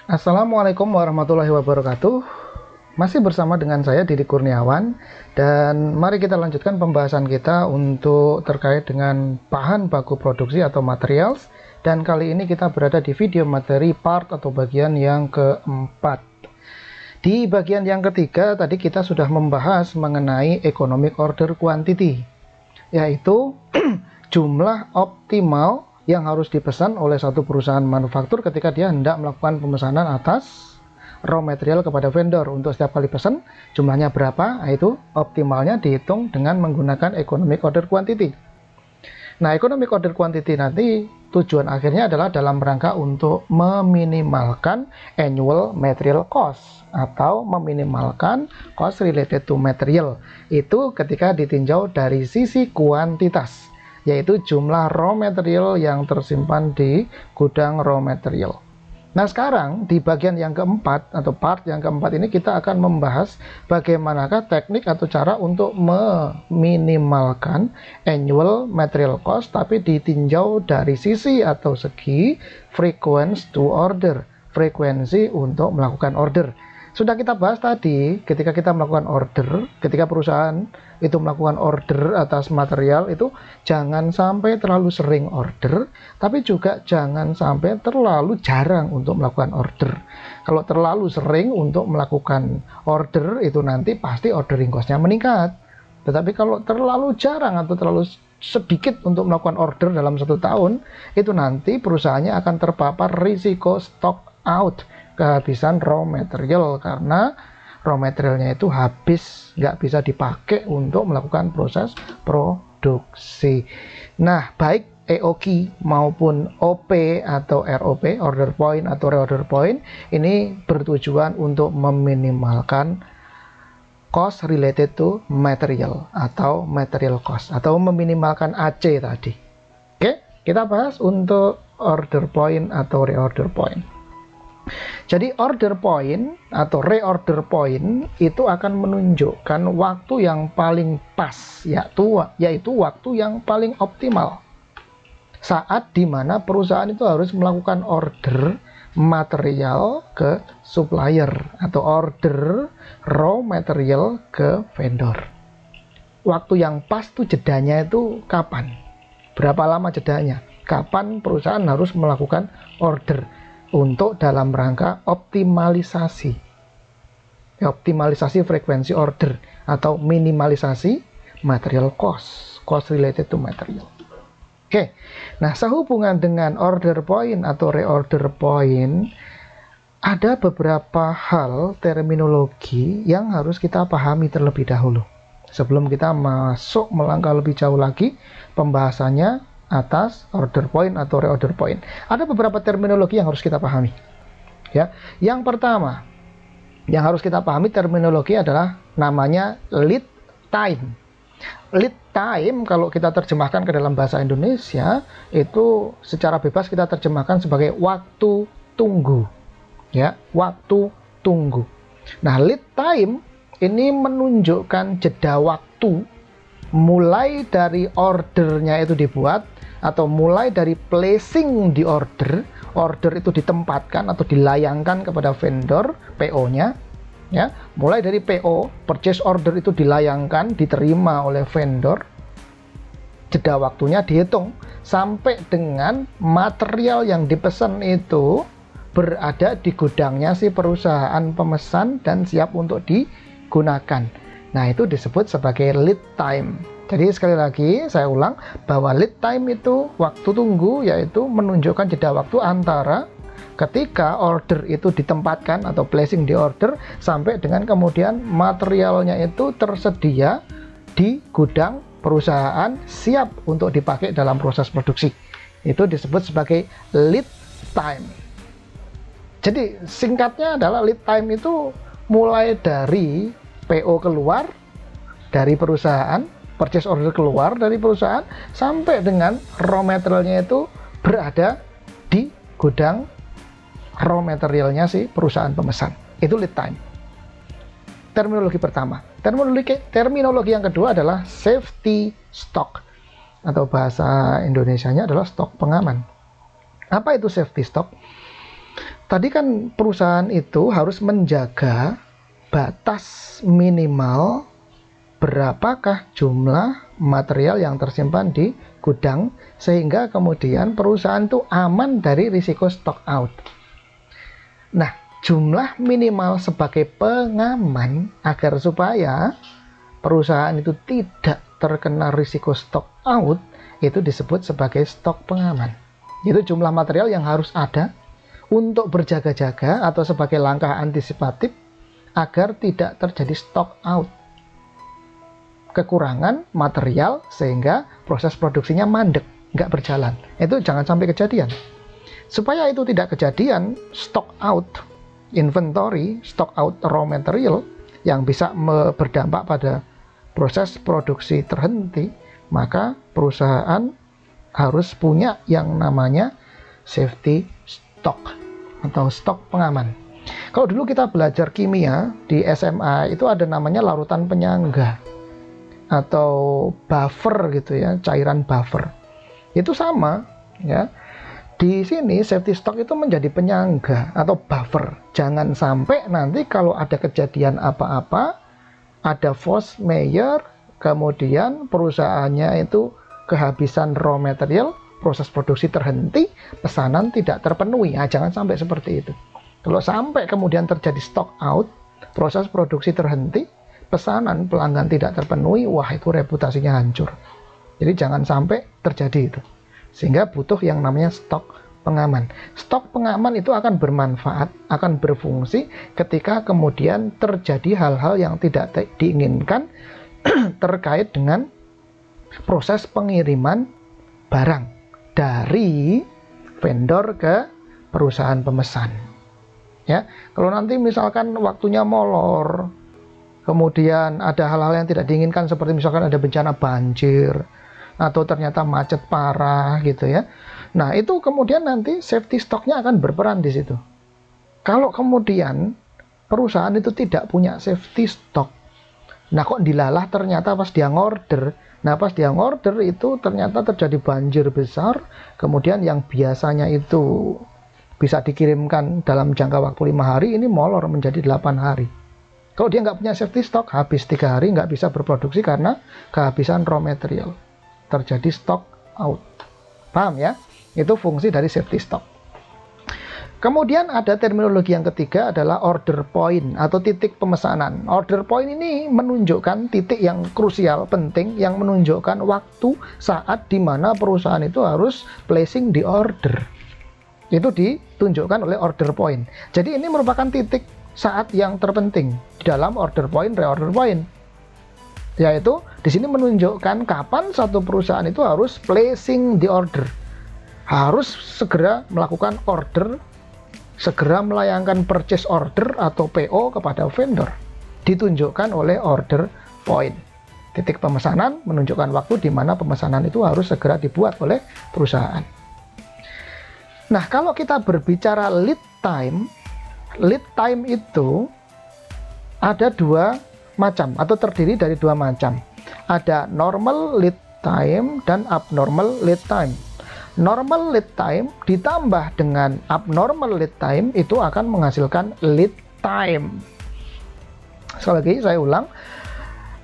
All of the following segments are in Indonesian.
Assalamualaikum warahmatullahi wabarakatuh. Masih bersama dengan saya Didi Kurniawan, dan mari kita lanjutkan pembahasan kita untuk terkait dengan bahan baku produksi atau materials. Dan kali ini kita berada di video materi part atau bagian yang keempat. Di bagian yang ketiga tadi kita sudah membahas mengenai economic order quantity, yaitu jumlah optimal yang harus dipesan oleh satu perusahaan manufaktur ketika dia hendak melakukan pemesanan atas raw material kepada vendor. Untuk setiap kali pesan jumlahnya berapa, itu optimalnya dihitung dengan menggunakan economic order quantity. Nah, economic order quantity nanti tujuan akhirnya adalah dalam rangka untuk meminimalkan annual material cost atau meminimalkan cost related to material. Itu ketika ditinjau dari sisi kuantitas, yaitu jumlah raw material yang tersimpan di gudang raw material. Nah, sekarang di bagian yang keempat atau part yang keempat ini kita akan membahas bagaimanakah teknik atau cara untuk meminimalkan annual material cost tapi ditinjau dari sisi atau segi frequency to order, frekuensi untuk melakukan order. Sudah kita bahas tadi, ketika kita melakukan order, ketika perusahaan itu melakukan order atas material, itu jangan sampai terlalu sering order, tapi juga jangan sampai terlalu jarang untuk melakukan order. Kalau terlalu sering untuk melakukan order, itu nanti pasti ordering cost-nya meningkat. Tetapi kalau terlalu jarang atau terlalu sedikit untuk melakukan order dalam 1 tahun, itu nanti perusahaannya akan terpapar risiko stock out, kehabisan raw material, karena raw materialnya itu habis, nggak bisa dipakai untuk melakukan proses produksi. Nah, baik EOQ maupun OP atau ROP, order point atau reorder point, ini bertujuan untuk meminimalkan cost related to material atau material cost, atau meminimalkan AC tadi. Oke, kita bahas untuk order point atau reorder point. Jadi order point atau reorder point itu akan menunjukkan waktu yang paling pas, yaitu waktu yang paling optimal saat dimana perusahaan itu harus melakukan order material ke supplier atau order raw material ke vendor. Waktu yang pas tuh jedanya itu kapan? Berapa lama jedanya? Kapan perusahaan harus melakukan order untuk dalam rangka optimalisasi frekuensi order atau minimalisasi material cost related to material. Oke, nah sehubungan dengan order point atau reorder point, ada beberapa hal terminologi yang harus kita pahami terlebih dahulu sebelum kita masuk melangkah lebih jauh lagi pembahasannya atas order point atau reorder point. Ada beberapa terminologi yang harus kita pahami. Ya, yang pertama yang harus kita pahami terminologi adalah namanya lead time. Lead time kalau kita terjemahkan ke dalam bahasa Indonesia itu secara bebas kita terjemahkan sebagai waktu tunggu. Ya, waktu tunggu. Nah, lead time ini menunjukkan jeda waktu mulai dari ordernya itu dibuat atau mulai dari placing di order itu ditempatkan atau dilayangkan kepada vendor, PO-nya, ya, mulai dari PO, purchase order itu dilayangkan, diterima oleh vendor, jeda waktunya dihitung sampai dengan material yang dipesan itu berada di gudangnya si perusahaan pemesan dan siap untuk digunakan. Nah, itu disebut sebagai lead time. Jadi sekali lagi saya ulang bahwa lead time itu waktu tunggu, yaitu menunjukkan jeda waktu antara ketika order itu ditempatkan atau placing di order sampai dengan kemudian materialnya itu tersedia di gudang perusahaan siap untuk dipakai dalam proses produksi. Itu disebut sebagai lead time. Jadi singkatnya adalah lead time itu mulai dari PO keluar dari perusahaan, purchase order keluar dari perusahaan, sampai dengan raw materialnya itu berada di gudang raw materialnya si perusahaan pemesan. Itu lead time. Terminologi pertama. Terminologi yang kedua adalah safety stock, atau bahasa Indonesianya adalah stok pengaman. Apa itu safety stock? Tadi kan perusahaan itu harus menjaga batas minimal berapakah jumlah material yang tersimpan di gudang, sehingga kemudian perusahaan itu aman dari risiko stock out. Nah, jumlah minimal sebagai pengaman agar supaya perusahaan itu tidak terkena risiko stock out, itu disebut sebagai stok pengaman. Itu jumlah material yang harus ada untuk berjaga-jaga atau sebagai langkah antisipatif agar tidak terjadi stock out, kekurangan material sehingga proses produksinya mandek, nggak berjalan. Itu jangan sampai kejadian. Supaya itu tidak kejadian, stock out inventory, stock out raw material yang bisa berdampak pada proses produksi terhenti, maka perusahaan harus punya yang namanya safety stock atau stok pengaman. Kalau dulu kita belajar kimia di SMA itu ada namanya larutan penyangga atau buffer gitu ya, cairan buffer. Itu sama ya. Di sini safety stock itu menjadi penyangga atau buffer. Jangan sampai nanti kalau ada kejadian apa-apa, ada force majeure, kemudian perusahaannya itu kehabisan raw material, proses produksi terhenti, pesanan tidak terpenuhi. Nah, jangan sampai seperti itu. Kalau sampai kemudian terjadi stock out, proses produksi terhenti, pesanan pelanggan tidak terpenuhi, wah itu reputasinya hancur. Jadi jangan sampai terjadi itu. Sehingga butuh yang namanya stok pengaman. Stok pengaman itu akan bermanfaat, akan berfungsi ketika kemudian terjadi hal-hal yang tidak diinginkan terkait dengan proses pengiriman barang dari vendor ke perusahaan pemesan. Ya, kalau nanti misalkan waktunya molor, kemudian ada hal-hal yang tidak diinginkan seperti misalkan ada bencana banjir atau ternyata macet parah gitu ya. Nah, itu kemudian nanti safety stocknya akan berperan di situ. Kalau kemudian perusahaan itu tidak punya safety stock, nah kok dilalah ternyata pas dia ngorder. Nah, pas dia ngorder itu ternyata terjadi banjir besar, kemudian yang biasanya itu bisa dikirimkan dalam jangka waktu 5 hari, ini molor menjadi 8 hari. Kalau dia nggak punya safety stock, habis 3 hari nggak bisa berproduksi karena kehabisan raw material. Terjadi stock out. Paham ya? Itu fungsi dari safety stock. Kemudian ada terminologi yang ketiga adalah order point atau titik pemesanan. Order point ini menunjukkan titik yang krusial, penting, yang menunjukkan waktu saat di mana perusahaan itu harus placing the order. Itu ditunjukkan oleh order point. Jadi ini merupakan titik saat yang terpenting di dalam order point, reorder point. Yaitu di sini menunjukkan kapan satu perusahaan itu harus placing the order. Harus segera melakukan order, segera melayangkan purchase order atau PO kepada vendor. Ditunjukkan oleh order point. Titik pemesanan menunjukkan waktu di mana pemesanan itu harus segera dibuat oleh perusahaan. Nah, kalau kita berbicara lead time itu ada 2 macam atau terdiri dari 2 macam. Ada normal lead time dan abnormal lead time. Normal lead time ditambah dengan abnormal lead time itu akan menghasilkan lead time. Sekali lagi saya ulang,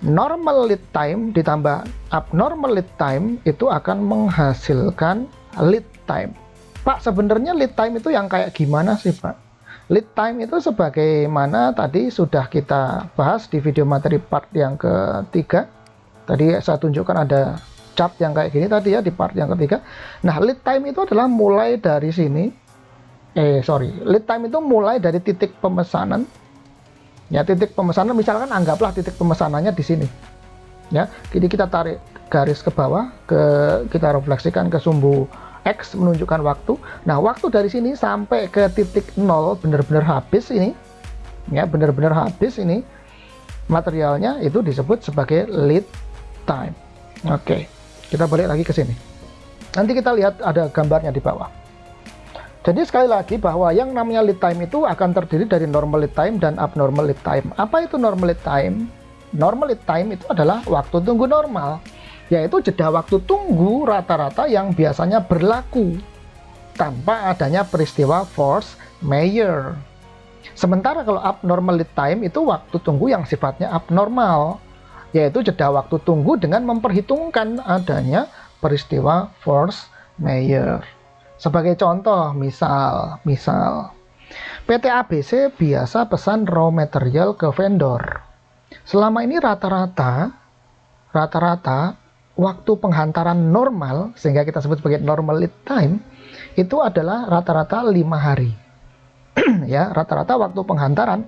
normal lead time ditambah abnormal lead time itu akan menghasilkan lead time. Pak, sebenarnya lead time itu yang kayak gimana sih, Pak? Lead time itu sebagaimana tadi sudah kita bahas di video materi part yang ketiga. Tadi saya tunjukkan ada chart yang kayak gini tadi ya di part yang ketiga. Nah, lead time itu adalah mulai dari sini. Lead time itu mulai dari titik pemesanan. Ya, titik pemesanan misalkan anggaplah titik pemesanannya di sini. Ya, jadi kita tarik garis ke bawah, kita refleksikan ke sumbu X menunjukkan waktu. Nah, waktu dari sini sampai ke titik 0 benar-benar habis ini. Ya, benar-benar habis ini. Materialnya itu disebut sebagai lead time. Oke, kita balik lagi ke sini. Nanti kita lihat ada gambarnya di bawah. Jadi sekali lagi bahwa yang namanya lead time itu akan terdiri dari normal lead time dan abnormal lead time. Apa itu normal lead time? Normal lead time itu adalah waktu tunggu normal, yaitu jeda waktu tunggu rata-rata yang biasanya berlaku tanpa adanya peristiwa force majeure. Sementara kalau abnormal lead time itu waktu tunggu yang sifatnya abnormal, yaitu jeda waktu tunggu dengan memperhitungkan adanya peristiwa force majeure. Sebagai contoh, misal PT ABC biasa pesan raw material ke vendor. Selama ini rata-rata waktu penghantaran normal, sehingga kita sebut sebagai normal lead time, itu adalah rata-rata 5 hari. Ya, rata-rata waktu penghantaran,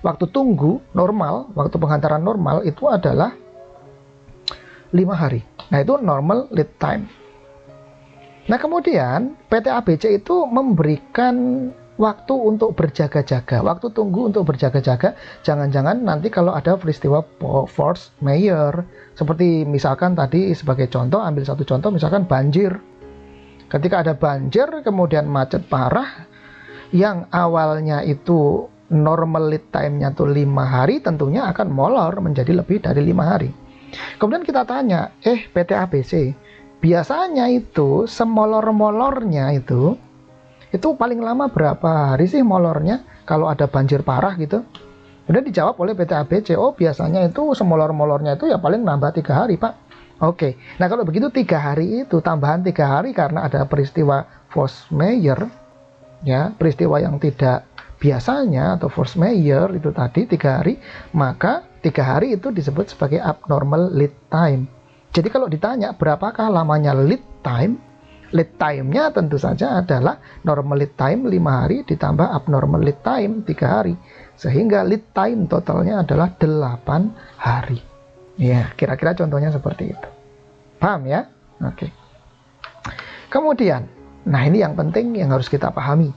waktu tunggu normal, waktu penghantaran normal itu adalah 5 hari. Nah, itu normal lead time. Nah, kemudian PT ABC itu memberikan waktu untuk berjaga-jaga, waktu tunggu untuk berjaga-jaga. Jangan-jangan nanti kalau ada peristiwa force majeure, seperti misalkan tadi sebagai contoh, ambil satu contoh, misalkan banjir. Ketika ada banjir, kemudian macet parah, yang awalnya itu normal lead time-nya tuh 5 hari, tentunya akan molor menjadi lebih dari 5 hari. Kemudian kita tanya, PT ABC, biasanya itu semolor-molornya itu paling lama berapa hari sih molornya kalau ada banjir parah gitu? Udah dijawab oleh PT ABC, oh biasanya itu semolor-molornya itu ya paling nambah 3 hari Pak. Oke, nah kalau begitu 3 hari itu tambahan 3 hari karena ada peristiwa force majeure, ya peristiwa yang tidak biasanya atau force majeure itu tadi 3 hari, maka 3 hari itu disebut sebagai abnormal lead time. Jadi kalau ditanya berapakah lamanya lead time-nya tentu saja adalah normal lead time 5 hari ditambah abnormal lead time 3 hari. Sehingga lead time totalnya adalah 8 hari. Ya, kira-kira contohnya seperti itu. Paham ya? Oke. Kemudian, nah ini yang penting yang harus kita pahami.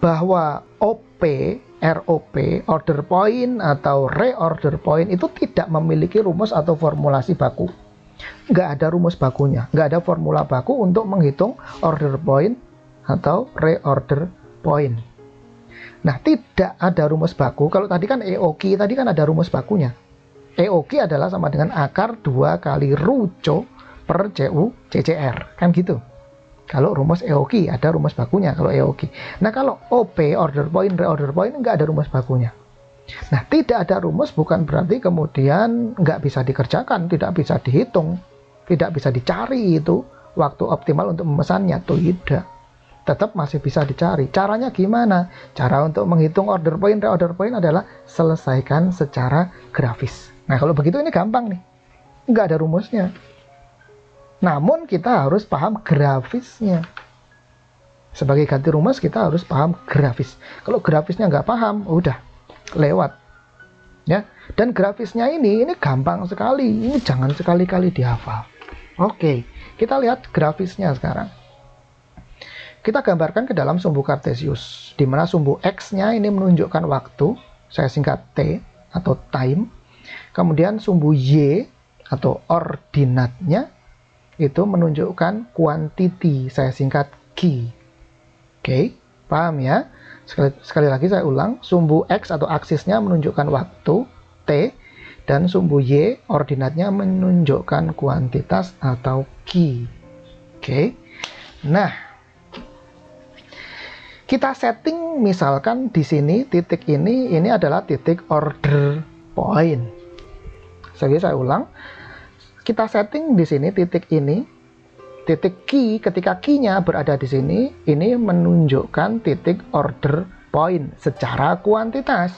Bahwa ROP, order point atau reorder point itu tidak memiliki rumus atau formulasi baku. Nggak ada rumus bakunya, nggak ada formula baku untuk menghitung order point atau reorder point. Nah, tidak ada rumus baku. Kalau tadi kan EOQ, tadi kan ada rumus bakunya. EOQ adalah sama dengan akar 2 kali RUCO per CU CCR, kan gitu. Kalau rumus EOQ ada rumus bakunya kalau EOQ. Nah, kalau OP, order point, reorder point, nggak ada rumus bakunya. Nah, tidak ada rumus bukan berarti kemudian nggak bisa dikerjakan, tidak bisa dihitung, tidak bisa dicari itu waktu optimal untuk memesannya. Tidak. Tetap masih bisa dicari. Caranya gimana? Cara untuk menghitung order point, reorder point adalah selesaikan secara grafis. Nah, kalau begitu ini gampang nih. Nggak ada rumusnya. Namun kita harus paham grafisnya. Sebagai ganti rumus kita harus paham grafis. Kalau grafisnya nggak paham, udah lewat ya. Dan grafisnya ini gampang sekali, ini jangan sekali-kali dihafal. Oke, kita lihat grafisnya sekarang. Kita gambarkan ke dalam sumbu kartesius, di mana sumbu X-nya ini menunjukkan waktu, saya singkat T atau time. Kemudian sumbu Y atau ordinatnya itu menunjukkan quantity, saya singkat Q. Oke, paham ya? Sekali lagi saya ulang, sumbu X atau aksisnya menunjukkan waktu T, dan sumbu Y ordinatnya menunjukkan kuantitas atau Q. Oke. Nah, kita setting misalkan di sini titik ini adalah titik order point. Saya ulang, kita setting di sini titik ini, titik Q, ketika Q-nya berada di sini, ini menunjukkan titik order point secara kuantitas.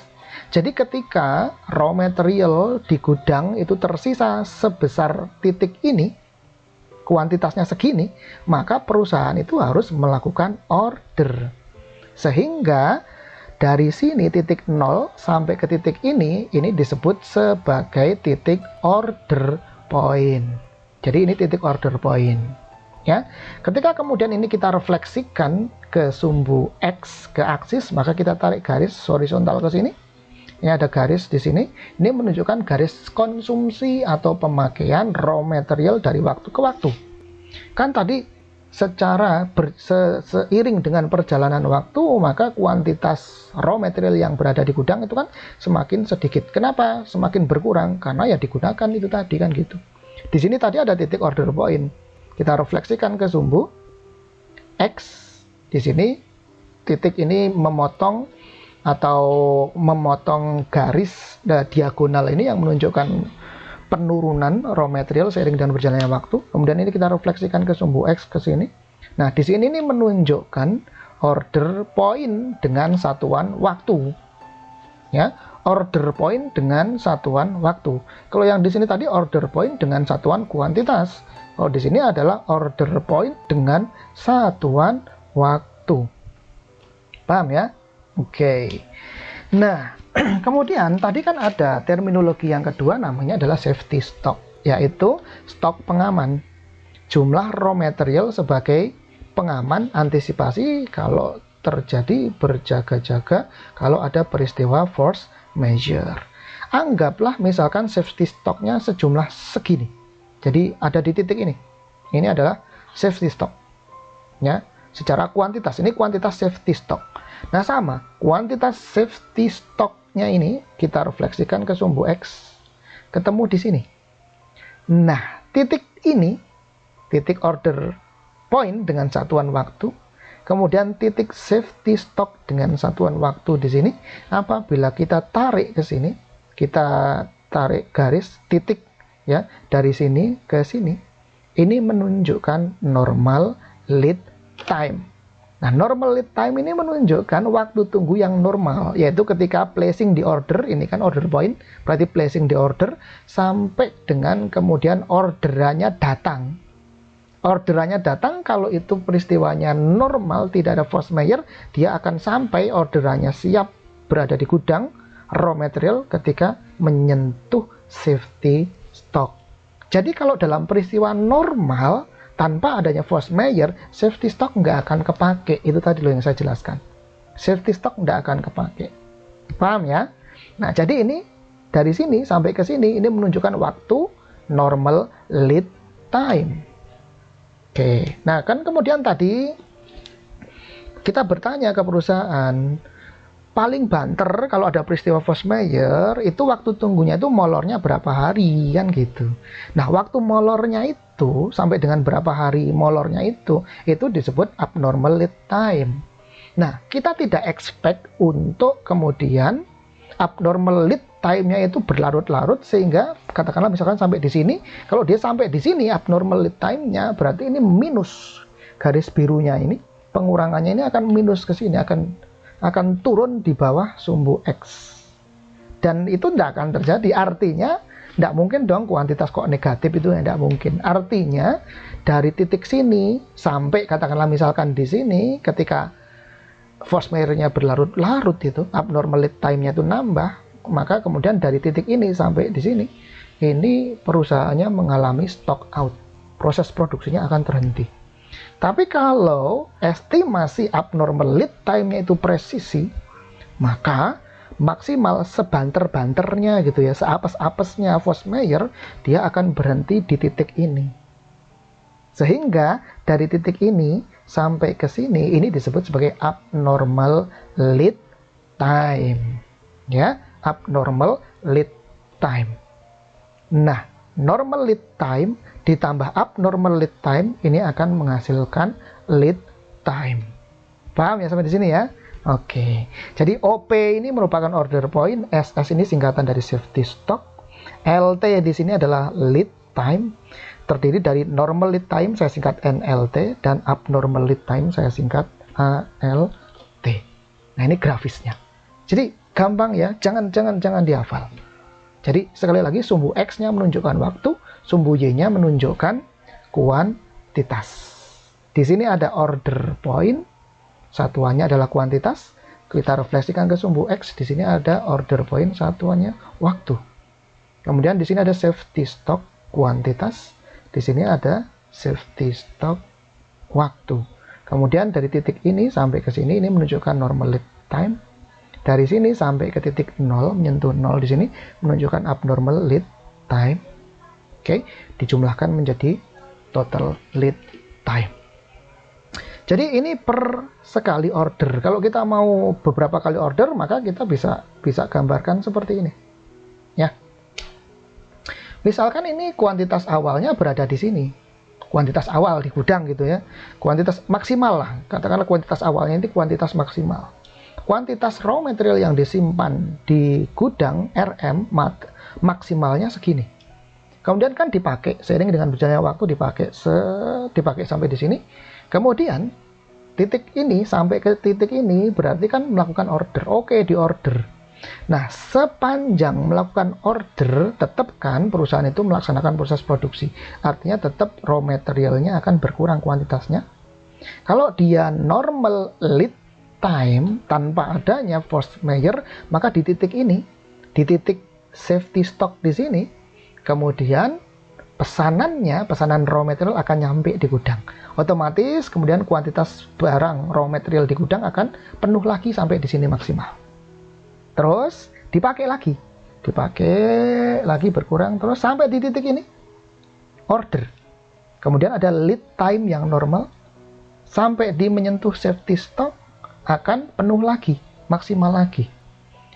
Jadi ketika raw material di gudang itu tersisa sebesar titik ini, kuantitasnya segini, maka perusahaan itu harus melakukan order. Sehingga dari sini titik 0 sampai ke titik ini disebut sebagai titik order point. Jadi ini titik order point. Ya, ketika kemudian ini kita refleksikan ke sumbu X, ke aksis, maka kita tarik garis horizontal ke sini. Ini ada garis di sini. Ini menunjukkan garis konsumsi atau pemakaian raw material dari waktu ke waktu. Kan tadi secara seiring dengan perjalanan waktu, maka kuantitas raw material yang berada di gudang itu kan semakin sedikit. Kenapa? Semakin berkurang karena ya digunakan itu tadi kan gitu. Di sini tadi ada titik order point. Kita refleksikan ke sumbu X Di sini titik ini memotong atau memotong garis diagonal ini yang menunjukkan penurunan raw material seiring dengan berjalannya waktu. Kemudian ini kita refleksikan ke sumbu X ke sini. Nah, di sini ini menunjukkan order point dengan satuan waktu. Ya, order point dengan satuan waktu. Kalau yang di sini tadi order point dengan satuan kuantitas. Kalau di sini adalah order point dengan satuan waktu. Paham ya? Oke. Nah, kemudian tadi kan ada terminologi yang kedua namanya adalah safety stock, yaitu stok pengaman. Jumlah raw material sebagai pengaman antisipasi kalau terjadi berjaga-jaga kalau ada peristiwa force majeure. Anggaplah misalkan safety stocknya sejumlah segini. Jadi ada di titik ini. Ini adalah safety stock. Ya, secara kuantitas ini kuantitas safety stock. Nah, sama, kuantitas safety stocknya ini kita refleksikan ke sumbu X. Ketemu di sini. Nah, titik ini, titik order point dengan satuan waktu, kemudian titik safety stock dengan satuan waktu di sini. Apabila kita tarik ke sini, kita tarik garis titik ya dari sini ke sini, ini menunjukkan normal lead time. Nah, normal lead time ini menunjukkan waktu tunggu yang normal, yaitu ketika placing di order, ini kan order point, berarti placing di order sampai dengan kemudian orderannya datang. Orderannya datang kalau itu peristiwanya normal, tidak ada force majeure, dia akan sampai orderannya siap berada di gudang raw material ketika menyentuh safety stock. Jadi kalau dalam peristiwa normal tanpa adanya force majeure, safety stock nggak akan kepake. Itu tadi loh yang saya jelaskan. Safety stock nggak akan kepake. Paham ya? Nah, jadi ini dari sini sampai ke sini ini menunjukkan waktu normal lead time. Oke, nah kan kemudian tadi kita bertanya ke perusahaan, paling banter kalau ada peristiwa force majeure itu waktu tunggunya itu molornya berapa hari kan gitu. Nah, waktu molornya itu sampai dengan berapa hari molornya itu disebut abnormal lead time. Nah, kita tidak expect untuk kemudian abnormal lead time-nya itu berlarut-larut sehingga katakanlah misalkan sampai di sini, kalau dia sampai di sini abnormal lead time-nya berarti ini minus, garis birunya ini pengurangannya ini akan minus ke sini, akan turun di bawah sumbu X, dan itu tidak akan terjadi. Artinya tidak mungkin dong kuantitas kok negatif, itu tidak mungkin. Artinya dari titik sini sampai katakanlah misalkan di sini ketika force majeure-nya berlarut-larut itu abnormal lead time-nya itu nambah, maka kemudian dari titik ini sampai di sini ini perusahaannya mengalami stock out, proses produksinya akan terhenti. Tapi kalau estimasi abnormal lead time-nya itu presisi, maka maksimal sebanter-banternya gitu ya, seapes-apesnya force majeure, dia akan berhenti di titik ini. Sehingga dari titik ini sampai ke sini ini disebut sebagai abnormal lead time. Ya, abnormal lead time. Nah, normal lead time ditambah abnormal lead time ini akan menghasilkan lead time. Paham ya sampai di sini ya? Oke. Jadi OP ini merupakan order point, SS ini singkatan dari safety stock, LT di sini adalah lead time, terdiri dari normal lead time saya singkat NLT dan abnormal lead time saya singkat ALT. Nah, ini grafisnya. Jadi gampang ya, jangan dihafal. Jadi sekali lagi sumbu X-nya menunjukkan waktu, sumbu Y-nya menunjukkan kuantitas. Di sini ada order point, satuannya adalah kuantitas. Kita refleksikan ke sumbu X, di sini ada order point, satuannya waktu. Kemudian di sini ada safety stock kuantitas, di sini ada safety stock waktu. Kemudian dari titik ini sampai ke sini ini menunjukkan normal lead time. Dari sini sampai ke titik 0, menyentuh 0 di sini menunjukkan abnormal lead time. Oke, dijumlahkan menjadi total lead time. Jadi ini per sekali order. Kalau kita mau beberapa kali order, maka kita bisa gambarkan seperti ini. Ya. Misalkan ini kuantitas awalnya berada di sini. kuantitas awal di gudang gitu ya, kuantitas maksimal lah, katakanlah kuantitas awalnya ini kuantitas maksimal. Kuantitas raw material yang disimpan di gudang RM maksimalnya segini. Kemudian kan dipakai seiring dengan berjalannya waktu, dipakai sampai di sini. Kemudian titik ini sampai ke titik ini berarti kan melakukan order. Oke, di order. Nah, sepanjang melakukan order, tetap kan perusahaan itu melaksanakan proses produksi. Artinya tetap raw materialnya akan berkurang kuantitasnya. Kalau dia normal lead time tanpa adanya force majeure, maka di titik ini, di titik safety stock di sini, kemudian pesanan raw material akan nyampe di gudang. Otomatis kemudian kuantitas barang raw material di gudang akan penuh lagi sampai di sini maksimal. Terus dipakai lagi berkurang terus sampai di titik ini order. Kemudian ada lead time yang normal sampai di menyentuh safety stock akan penuh lagi, maksimal lagi.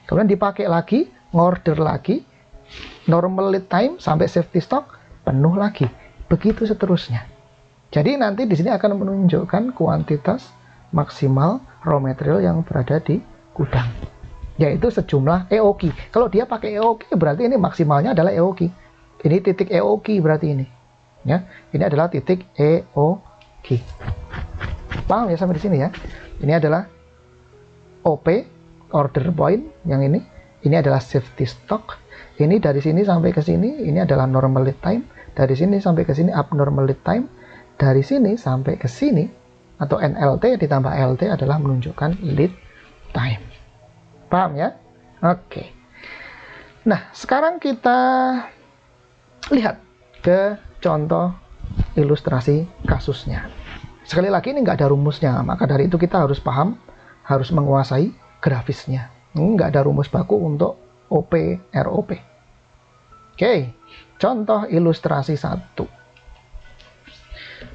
Kemudian dipakai lagi, ngorder lagi, normal lead time sampai safety stock penuh lagi. Begitu seterusnya. Jadi nanti di sini akan menunjukkan kuantitas maksimal raw material yang berada di gudang, yaitu sejumlah EOQ. Kalau dia pakai EOQ berarti ini maksimalnya adalah EOQ. Ini titik EOQ berarti ini. Ya, ini adalah titik EOQ. Paham ya sampai di sini ya? Ini adalah OP, order point yang ini. Ini adalah safety stock. Ini dari sini sampai ke sini, ini adalah normal lead time. Dari sini sampai ke sini abnormal lead time. Dari sini sampai ke sini atau NLT ditambah LT adalah menunjukkan lead time. Paham ya? Oke. Nah, sekarang kita lihat ke contoh ilustrasi kasusnya. Sekali lagi ini nggak ada rumusnya, maka dari itu kita harus paham, harus menguasai grafisnya. Nggak ada rumus baku untuk OP, ROP. Oke, contoh ilustrasi 1.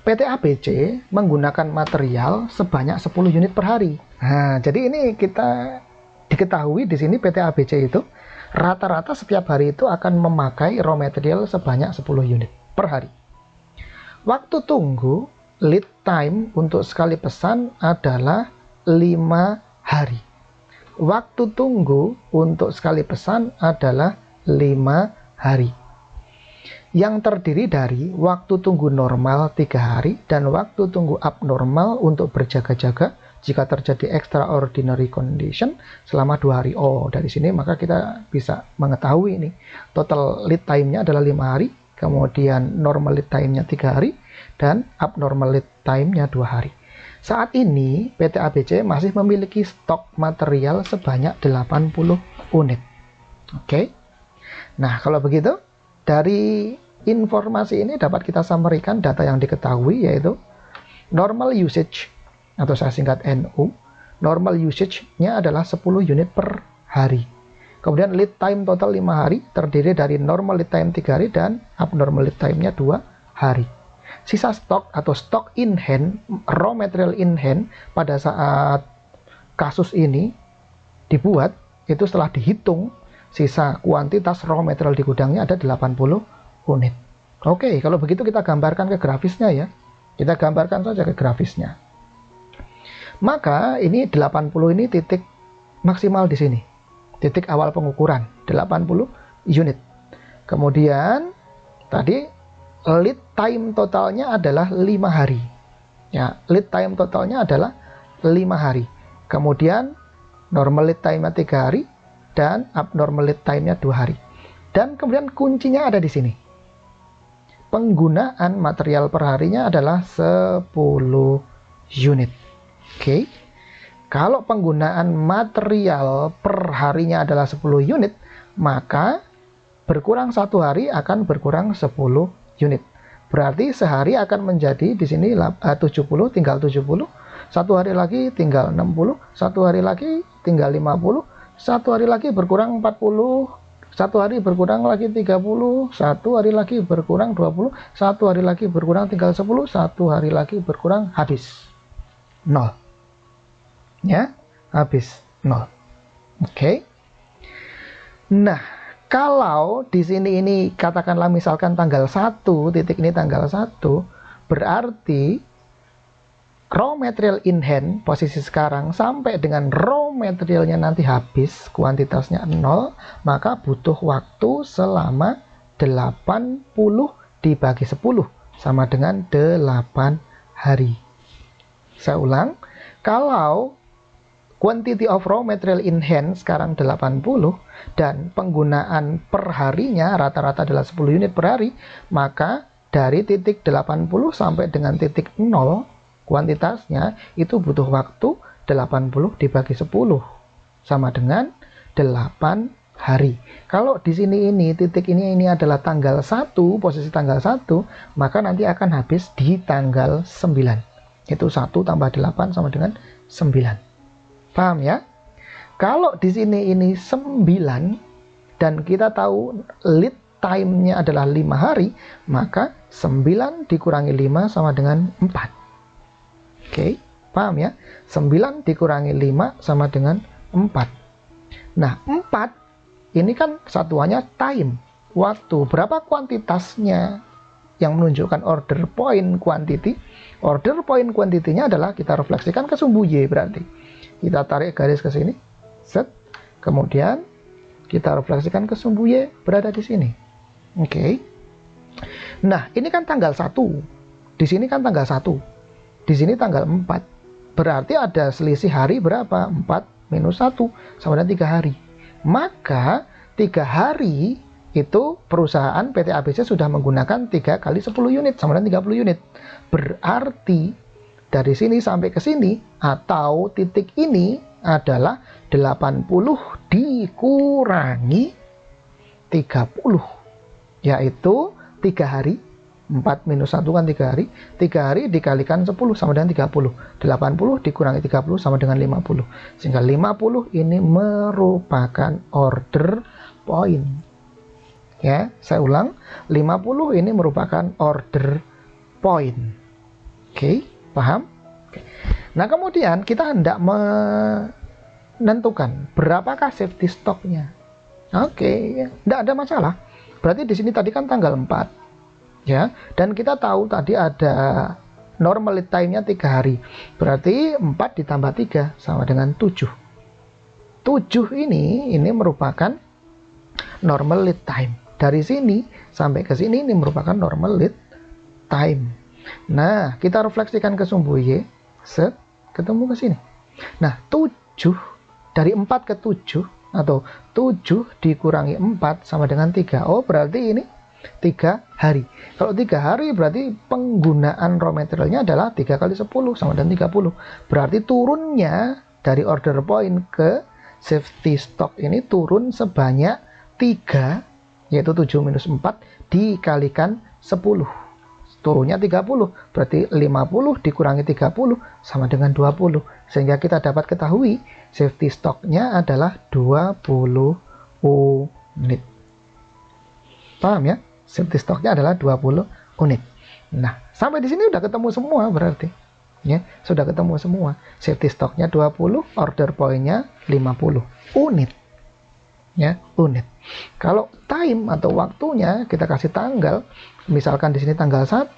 PT ABC menggunakan material sebanyak 10 unit per hari. Nah, jadi ini kita diketahui di sini PT ABC itu rata-rata setiap hari itu akan memakai raw material sebanyak 10 unit per hari. Waktu tunggu lead time untuk sekali pesan adalah 5 hari. Waktu tunggu untuk sekali pesan adalah 5 hari. Yang terdiri dari waktu tunggu normal 3 hari dan waktu tunggu abnormal untuk berjaga-jaga jika terjadi extraordinary condition selama 2 hari. Oh, dari sini maka kita bisa mengetahui ini total lead time-nya adalah 5 hari, kemudian normal lead time-nya 3 hari, dan abnormal lead time-nya 2 hari. Saat ini PT ABC masih memiliki stok material sebanyak 80 unit. Oke. Nah, kalau begitu, dari informasi ini dapat kita sampaikan data yang diketahui, yaitu normal usage atau saya singkat NU. Normal usage-nya adalah 10 unit per hari. Kemudian lead time total 5 hari, terdiri dari normal lead time 3 hari dan abnormal lead time-nya 2 hari. Sisa stok atau stok in hand, raw material in hand pada saat kasus ini dibuat, itu setelah dihitung sisa kuantitas raw material di gudangnya ada 80 unit. Oke, kalau begitu kita gambarkan ke grafisnya ya. Kita gambarkan saja ke grafisnya. Maka ini 80 ini titik maksimal di sini. Titik awal pengukuran 80 unit. Kemudian tadi lead time totalnya adalah 5 hari. Ya, lead time totalnya adalah 5 hari. Kemudian normal lead time-nya 3 hari dan abnormal lead time-nya 2 hari. Dan kemudian kuncinya ada di sini. Penggunaan material per harinya adalah 10 unit. Oke. Kalau penggunaan material per harinya adalah 10 unit, maka berkurang 1 hari akan berkurang 10 unit. Berarti sehari akan menjadi di sini 70, tinggal 70. 1 hari lagi tinggal 60, 1 hari lagi tinggal 50, 1 hari lagi berkurang 40, 1 hari berkurang lagi 30, 1 hari lagi berkurang 20, 1 hari lagi berkurang tinggal 10, 1 hari lagi berkurang habis 0. Ya, habis 0. Oke. Nah, kalau di sini ini katakanlah misalkan tanggal 1, titik ini tanggal 1, Berarti raw material in hand posisi sekarang sampai dengan raw materialnya nanti habis, kuantitasnya 0, maka butuh waktu selama 80 dibagi 10 sama dengan 8 hari. Saya ulang, kalau quantity of raw material in hand sekarang 80 dan penggunaan per harinya rata-rata adalah 10 unit per hari, maka dari titik 80 sampai dengan titik 0 kuantitasnya itu butuh waktu 80 dibagi 10 sama dengan 8 hari. Kalau di sini ini titik ini adalah tanggal 1, posisi tanggal 1, maka nanti akan habis di tanggal 9. Itu 1 tambah 8 sama dengan 9. Paham ya? Kalau di sini ini 9 dan kita tahu lead time-nya adalah 5 hari, maka 9 dikurangi 5 sama dengan 4. Oke, paham ya? 9 dikurangi 5 sama dengan 4. Nah, 4 ini kan satuannya time, waktu. Berapa kuantitasnya yang menunjukkan order point quantity? Order point quantity-nya adalah kita refleksikan ke sumbu Y berarti. Kita tarik garis ke sini. Set. Kemudian kita refleksikan ke sumbu Y berada di sini. Oke. Nah, ini kan tanggal 1. Di sini kan tanggal 1. Di sini tanggal 4. Berarti ada selisih hari berapa? 4 minus 1 sama dengan 3 hari. Maka 3 hari itu perusahaan PT ABC sudah menggunakan 3 kali 10 unit sama dengan 30 unit. Berarti dari sini sampai ke sini atau titik ini adalah 80 dikurangi 30, yaitu 3 hari. 4 minus 1 kan 3 hari. 3 hari dikalikan 10 sama dengan 30. 80 dikurangi 30 sama dengan 50. Sehingga 50 ini merupakan order point. Ya, saya ulang. 50 ini merupakan order point. Oke, paham? Oke. Nah, kemudian kita hendak menentukan berapakah safety stocknya. Oke, tidak ada masalah. Berarti di sini tadi kan tanggal 4. Ya, dan kita tahu tadi ada normal lead time-nya 3 hari. Berarti 4 ditambah 3 sama dengan 7. 7 ini merupakan normal lead time. Dari sini sampai ke sini ini merupakan normal lead time. Nah, kita refleksikan ke sumbu Y. Set, ketemu ke sini. Nah, 7 dari 4 ke 7 atau 7 dikurangi 4 sama dengan 3. Oh, berarti ini 3 hari. Kalau 3 hari berarti penggunaan raw materialnya adalah 3 kali 10 sama dengan 30. Berarti turunnya dari order point ke safety stock ini turun sebanyak 3, yaitu 7 minus 4 dikalikan 10. Turunnya 30. Berarti 50 dikurangi 30 sama dengan 20. Sehingga kita dapat ketahui safety stocknya adalah 20 unit. Paham ya? Safety stocknya adalah 20 unit. Nah, sampai di sini udah ketemu semua berarti. Ya, sudah ketemu semua. Safety stocknya 20, order point-nya 50 unit. Ya, unit. Kalau time atau waktunya kita kasih tanggal, misalkan di sini tanggal 1,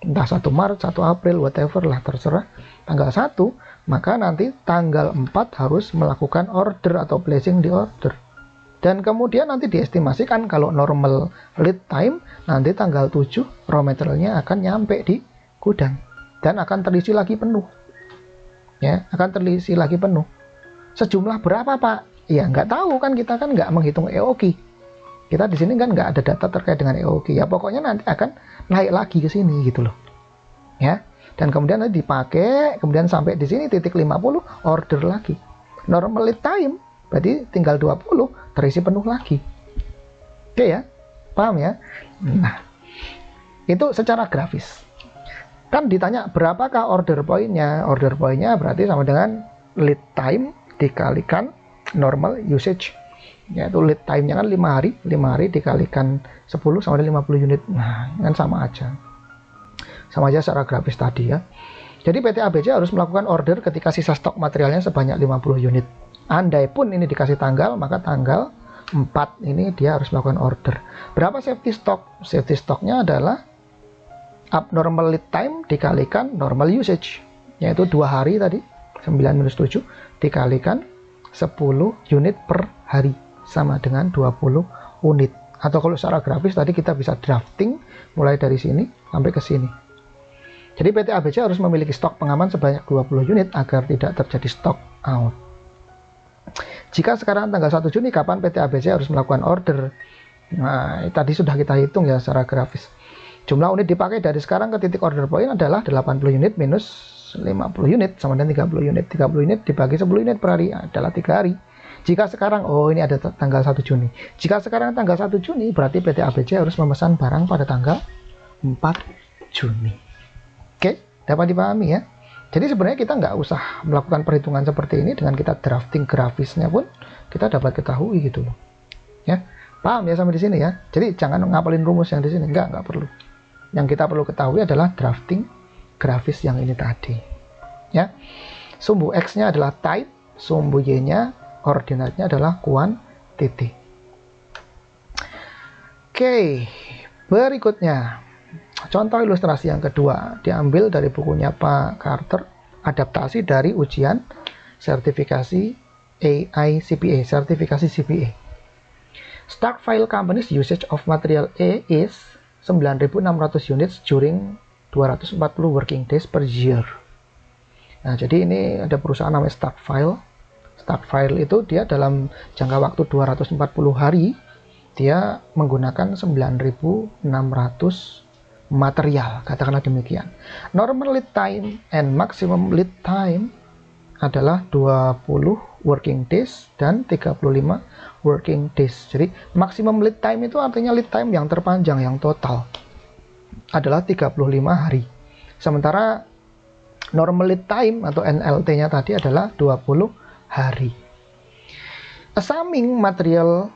entah 1 Maret, 1 April, whatever lah, terserah. Tanggal 1, maka nanti tanggal 4 harus melakukan order atau placing di order. Dan kemudian nanti diestimasikan kalau normal lead time, nanti tanggal 7 raw materialnya akan nyampe di gudang. Dan akan terisi lagi penuh. Ya, akan terisi lagi penuh. Sejumlah berapa, Pak? Ya, nggak tahu kan, kita kan nggak menghitung EOQ. Kita di sini kan nggak ada data terkait dengan EOQ. Ya, pokoknya nanti akan naik lagi ke sini gitu loh. Ya, dan kemudian nanti dipakai, kemudian sampai di sini titik 50, order lagi. Normal lead time berarti tinggal 20, terisi penuh lagi. Oke ya, paham ya? Nah, itu secara grafis. Kan ditanya berapakah order point-nya? Order point-nya berarti sama dengan lead time dikalikan normal usage. Yaitu lead time-nya kan 5 hari. 5 hari dikalikan 10 sama dengan 50 unit. Nah, kan sama aja. Sama aja secara grafis tadi ya. Jadi PT ABC harus melakukan order ketika sisa stok materialnya sebanyak 50 unit. Andai pun ini dikasih tanggal, maka tanggal 4 ini dia harus melakukan order. Berapa safety stock? Safety stocknya adalah Abnormal lead time dikalikan normal usage, yaitu 2 hari tadi, 9-7 dikalikan 10 unit per hari, sama dengan 20 unit. Atau kalau secara grafis tadi kita bisa drafting mulai dari sini sampai ke sini. Jadi PT ABC harus memiliki stok pengaman sebanyak 20 unit agar tidak terjadi stock out. Jika sekarang tanggal 1 Juni, kapan PT ABC harus melakukan order? Nah, tadi sudah kita hitung ya secara grafis. Jumlah unit dipakai dari sekarang ke titik order point adalah 80 unit minus 50 unit sama dengan 30 unit. 30 unit dibagi 10 unit per hari adalah 3 hari. Jika sekarang, oh ini ada tanggal 1 Juni. Jika sekarang tanggal 1 Juni, berarti PT ABC harus memesan barang pada tanggal 4 Juni. Oke, dapat dipahami ya. Jadi sebenarnya kita nggak usah melakukan perhitungan seperti ini, dengan kita drafting grafisnya pun kita dapat ketahui gitu loh. Ya, paham ya sampai di sini ya. Jadi jangan ngapalin rumus yang di sini, nggak perlu. Yang kita perlu ketahui adalah drafting grafis yang ini tadi. Ya, sumbu X-nya adalah type, sumbu Y-nya ordinatnya adalah quantity. Oke, berikutnya contoh ilustrasi yang kedua diambil dari bukunya Pak Carter, adaptasi dari ujian sertifikasi AICPA, sertifikasi CPA. Start file company's usage of material A is 9.600 units during 240 working days per year. Nah, jadi ini ada perusahaan namanya Start File. Start File itu dia dalam jangka waktu 240 hari dia menggunakan 9.600 material, katakanlah demikian. Normal lead time and maximum lead time adalah 20 working days dan 35 working days. Jadi maximum lead time itu artinya lead time yang terpanjang, yang total adalah 35 hari. Sementara normal lead time atau NLT-nya tadi adalah 20 hari. Assuming material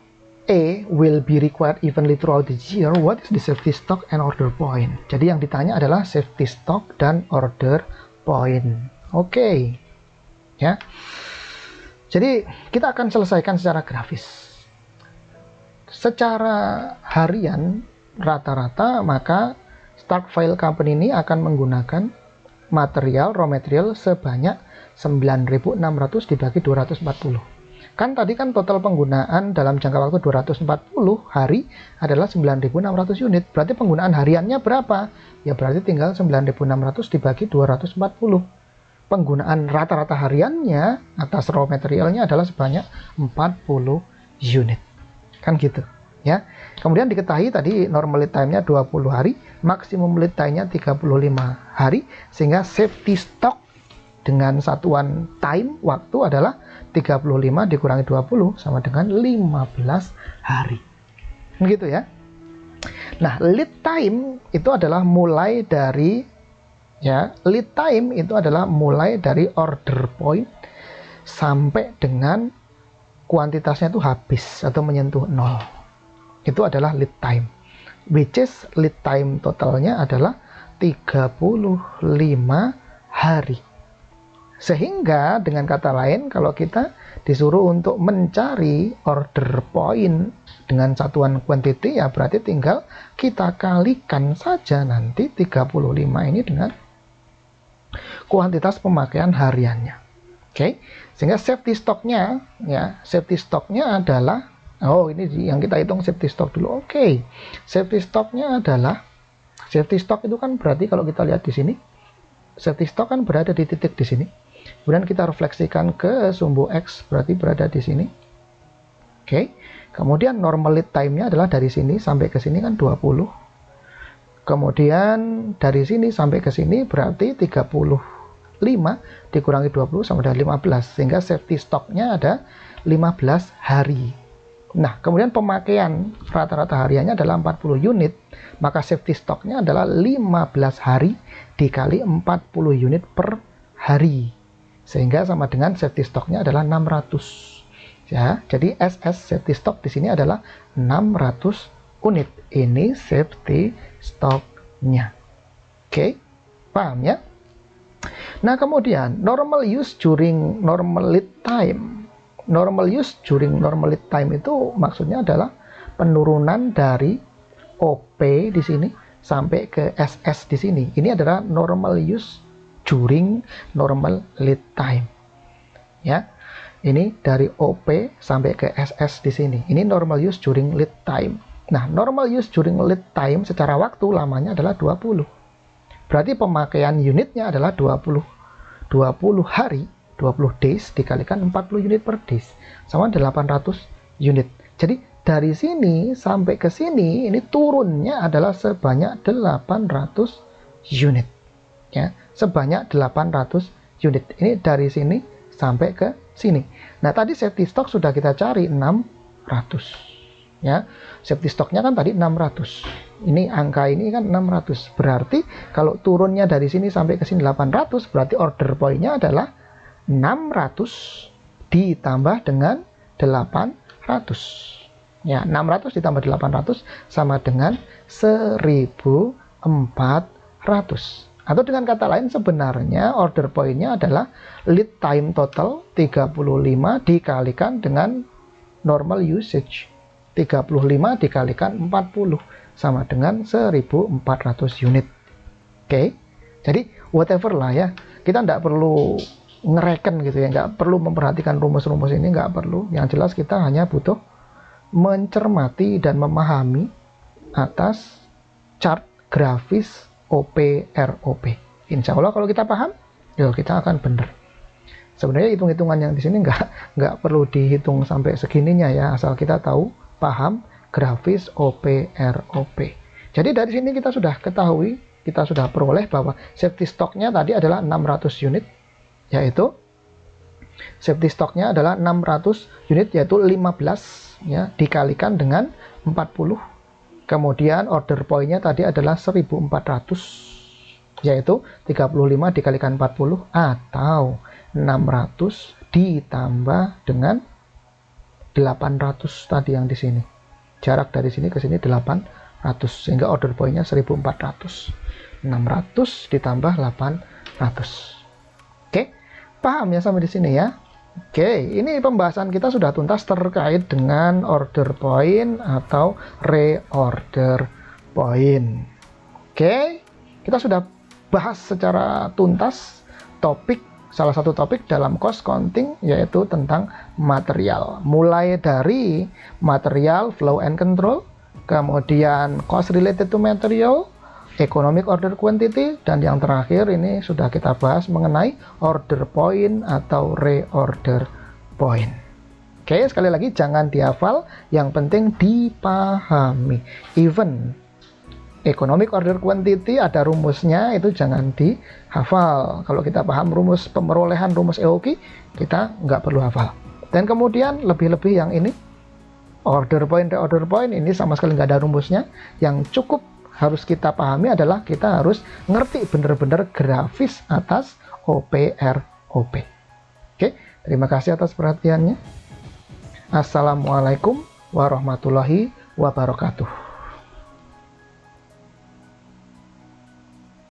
A will be required evenly throughout the year, what is the safety stock and order point? Jadi yang ditanya adalah safety stock dan order point. Oke. Ya. Jadi kita akan selesaikan secara grafis. Secara harian rata-rata maka Start File Company ini akan menggunakan raw material sebanyak 9.600 dibagi 240. Kan tadi kan total penggunaan dalam jangka waktu 240 hari adalah 9.600 unit. Berarti penggunaan hariannya berapa? Ya berarti tinggal 9.600 dibagi 240. Penggunaan rata-rata hariannya atas raw materialnya adalah sebanyak 40 unit. Kan gitu ya. Kemudian diketahui tadi normal lead time-nya 20 hari, maksimum lead time-nya 35 hari, sehingga safety stock dengan satuan time waktu adalah 35 dikurangi 20 sama dengan 15 hari. Begitu ya. Nah, lead time itu adalah mulai dari lead time itu adalah mulai dari order point sampai dengan kuantitasnya itu habis atau menyentuh 0. Itu adalah lead time. Which is lead time totalnya adalah 35 hari. Sehingga dengan kata lain kalau kita disuruh untuk mencari order point dengan satuan quantity, ya berarti tinggal kita kalikan saja nanti 35 ini dengan kuantitas pemakaian hariannya. Oke. Sehingga safety stocknya adalah, oh ini yang kita hitung safety stock dulu. Oke. Safety stocknya adalah, safety stock itu kan berarti kalau kita lihat di sini, safety stock kan berada di titik di sini. Kemudian kita refleksikan ke sumbu X, berarti berada di sini. Oke. Kemudian normal lead time-nya adalah dari sini sampai ke sini kan 20. Kemudian dari sini sampai ke sini berarti 35 dikurangi 20 sama dengan 15. Sehingga safety stock-nya ada 15 hari. Nah, kemudian pemakaian rata-rata hariannya adalah 40 unit. Maka safety stock-nya adalah 15 hari dikali 40 unit per hari. Sehingga sama dengan safety stock-nya adalah 600. Ya, jadi SS safety stock di sini adalah 600 unit. Ini safety stock-nya. Oke, paham ya? Nah, kemudian normal use during normal lead time. Normal use during normal lead time itu maksudnya adalah penurunan dari OP di sini sampai ke SS di sini. Ini adalah normal use during normal lead time. Ya. Ini dari OP sampai ke SS di sini. Ini normal use during lead time. Nah, normal use during lead time secara waktu lamanya adalah 20. Berarti pemakaian unitnya adalah 20 hari, 20 days dikalikan 40 unit per days sama 800 unit. Jadi dari sini sampai ke sini ini turunnya adalah sebanyak 800 unit. Ya, sebanyak 800 unit. Ini dari sini sampai ke sini. Nah, tadi safety stock sudah kita cari 600. Ya, safety stocknya kan tadi 600. Ini angka ini kan 600. Berarti kalau turunnya dari sini sampai ke sini 800, berarti order point-nya adalah 600 ditambah dengan 800. Ya, 600 ditambah 800 sama dengan 1400. Atau dengan kata lain sebenarnya order point-nya adalah lead time total 35 dikalikan dengan normal usage. 35 dikalikan 40 sama dengan 1400 unit. Oke. Jadi whatever lah ya. Kita nggak perlu ngereken gitu ya, nggak perlu memperhatikan rumus-rumus ini, nggak perlu. Yang jelas kita hanya butuh mencermati dan memahami atas chart grafis OP/ROP. Insya Allah kalau kita paham, ya kita akan benar. Sebenarnya hitung-hitungan yang di sini nggak perlu dihitung sampai segininya ya, asal kita tahu, paham grafis OP/ROP. Jadi dari sini kita sudah ketahui, kita sudah peroleh bahwa safety stocknya tadi adalah 600 unit, yaitu safety stocknya adalah 600 unit, yaitu 15 ya dikalikan dengan 40. Kemudian order point-nya tadi adalah 1400, yaitu 35 dikalikan 40 atau 600 ditambah dengan 800 tadi yang di sini. Jarak dari sini ke sini 800, sehingga order point-nya 1400. 600 ditambah 800. Oke, paham ya sampai di sini ya? Oke, ini pembahasan kita sudah tuntas terkait dengan order point atau reorder point. Oke, kita sudah bahas secara tuntas salah satu topik dalam cost counting, yaitu tentang material. Mulai dari material flow and control, kemudian cost related to material, economic order quantity, dan yang terakhir ini sudah kita bahas mengenai order point atau reorder point. Oke, sekali lagi jangan dihafal, yang penting dipahami. Even economic order quantity ada rumusnya, itu jangan dihafal. Kalau kita paham rumus pemerolehan, rumus EOQ, kita nggak perlu hafal. Dan kemudian lebih-lebih yang ini, order point, reorder point, ini sama sekali nggak ada rumusnya. Yang cukup harus kita pahami adalah kita harus ngerti benar-benar grafis atas OP/ROP. Oke, terima kasih atas perhatiannya. Assalamualaikum warahmatullahi wabarakatuh.